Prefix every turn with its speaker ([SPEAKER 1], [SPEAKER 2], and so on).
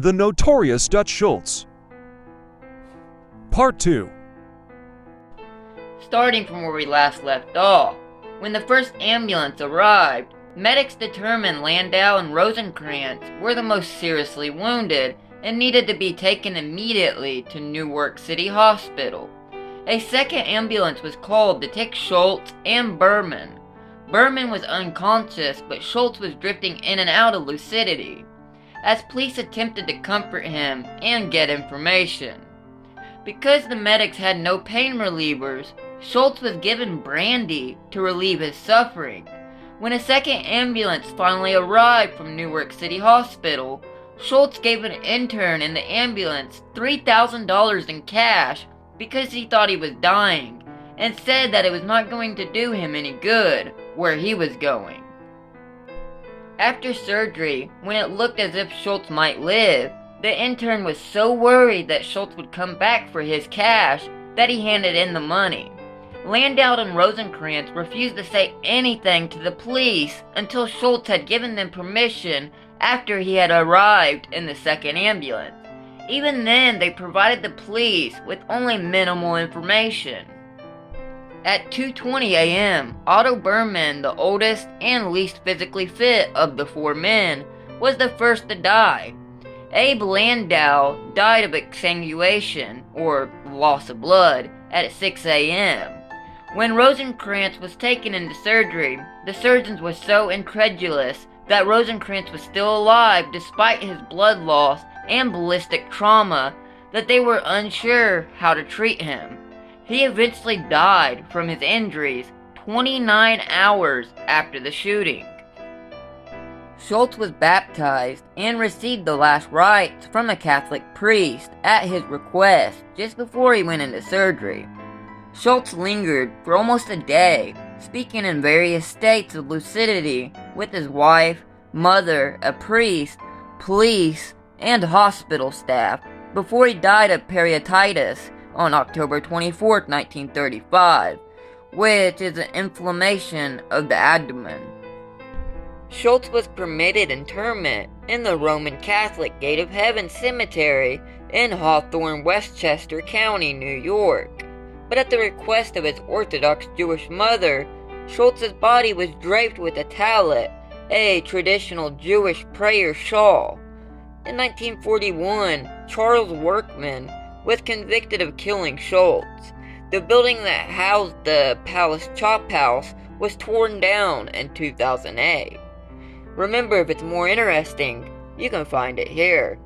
[SPEAKER 1] The Notorious Dutch Schultz. Part 2.
[SPEAKER 2] Starting from where we last left off, when the first ambulance arrived, medics determined Landau and Rosenkrantz were the most seriously wounded and needed to be taken immediately to Newark City Hospital. A second ambulance was called to take Schultz and Berman. Berman was unconscious, but Schultz was drifting in and out of lucidity, as police attempted to comfort him and get information. Because the medics had no pain relievers, Schultz was given brandy to relieve his suffering. When a second ambulance finally arrived from Newark City Hospital, Schultz gave an intern in the ambulance $3,000 in cash because he thought he was dying, and said that it was not going to do him any good where he was going. After surgery, when it looked as if Schultz might live, the intern was so worried that Schultz would come back for his cash that he handed in the money. Landau and Rosenkrantz refused to say anything to the police until Schultz had given them permission after he had arrived in the second ambulance. Even then, they provided the police with only minimal information. At 2:20 a.m., Otto Berman, the oldest and least physically fit of the four men, was the first to die. Abe Landau died of exsanguination, or loss of blood, at 6 a.m. When Rosenkrantz was taken into surgery, the surgeons were so incredulous that Rosenkrantz was still alive despite his blood loss and ballistic trauma that they were unsure how to treat him. He eventually died from his injuries 29 hours after the shooting. Schultz was baptized and received the last rites from a Catholic priest at his request just before he went into surgery. Schultz lingered for almost a day, speaking in various states of lucidity with his wife, mother, a priest, police, and hospital staff before he died of peritonitis on October 24, 1935, which is an inflammation of the abdomen. Schultz was permitted interment in the Roman Catholic Gate of Heaven Cemetery in Hawthorne, Westchester County, New York. But at the request of his Orthodox Jewish mother, Schultz's body was draped with a tallit, a traditional Jewish prayer shawl. In 1941, Charles Workman was convicted of killing Schultz. The building that housed the Palace Chop House was torn down in 2008. Remember, if it's more interesting, you can find it here.